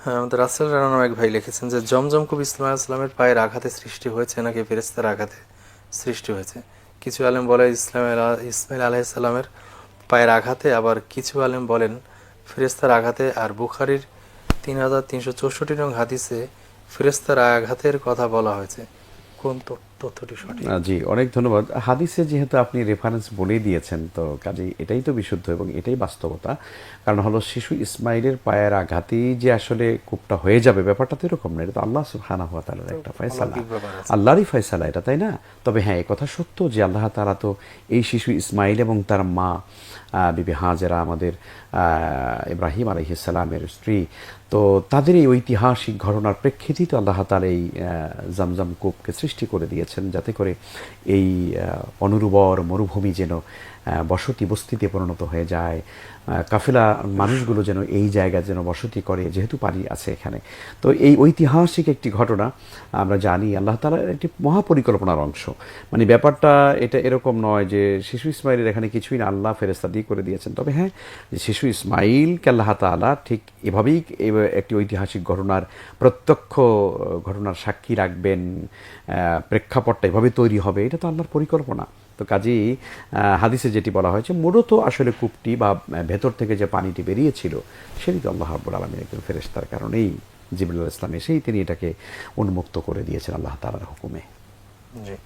হ্যাঁ, আমাদের রাসেল রানা নামে এক ভাই লিখেছেন যে জমজম কূপ ইসমাইল ইসলামের পায়ের আঘাতে সৃষ্টি হয়েছে নাকি ফেরেশতার আঘাতে সৃষ্টি হয়েছে। কিছু আলেম বলে ইসমাইল আলাইহিসসালামের পায়ের আঘাতে, আবার কিছু আলেম বলেন ফেরেশতার আঘাতে। আর বুখারীর 3364 নং হাদিসে ফেরেশতার আঘাতের কথা বলা হয়েছে। কোন তথ্যটি সঠিক? জি, অনেক ধন্যবাদ। হাদিসে যেহেতু আপনি রেফারেন্স বলেই দিয়েছেন, তো কাজেই এটাই তো বিশুদ্ধ এবং এটাই বাস্তবতা। কারণ হলো শিশু ইসমাইলের পায়ের আঘাতেই যে আসলে কূপটা হয়ে যাবে, ব্যাপারটা তো এরকম না। এটা তো আল্লাহ সুবহানাহু ওয়া তাআলার তো একটা ফয়সালা, অলৌকিক ব্যাপার আছে। আল্লাহরই ফয়সালা এটা, তাই না? তবে হ্যাঁ, কথা সত্য যে আল্লাহ তাআলা তো এই শিশু ইসমাইল এবং তার মা বিবি হাজেরা, আমাদের ইব্রাহিম আলাইহিস সালামের স্ত্রী, তো তাদের এই ঐতিহাসিক ঘটনার প্রেক্ষিতেই তো আল্লাহ তাআলা এই জামজাম কূপকে সৃষ্টি করে দিয়েছেন, যাতে করে এই অনুর্বর মরুভূমি যেন বসতি বস্তিতে পরিণত হয়ে যায়, কাফেলা মানুষগুলো যেন এই জায়গায় যেন বসতি করে, যেহেতু পানি আছে এখানে। তো এই ঐতিহাসিক একটি ঘটনা আমরা জানি আল্লাহ তাআলার একটি মহাপরিকল্পনার অংশ। মানে ব্যাপারটা এটা এরকম নয় যে শিশু ইসমাইলের এখানে কিছুই না, আল্লাহ ফেরেশতা দিয়ে করে দিয়েছেন। তবে হ্যাঁ, যে শিশু ইসমাইলকে আল্লাহ তাআলা ঠিক এভাবেই একটি ঐতিহাসিক ঘটনার প্রত্যক্ষ ঘটনার সাক্ষী রাখবেন, প্রেক্ষাপটটা এভাবে তৈরি হবে, এটা তো আল্লাহর পরিকল্পনা। তো কাজেই হাদিসে যেটি বলা হয়েছে, মূলত আসলে কূপটি বা ভেতর থেকে যে পানিটি বেরিয়েছিল সেটি তো আল্লাহ রাব্বুল আলামিন একজন ফেরেশতার কারণেই, জিবরিল আলাইহিস সালাম এসেই তিনি এটাকে উন্মুক্ত করে দিয়েছেন আল্লাহ তাআলার হুকুমে। জি।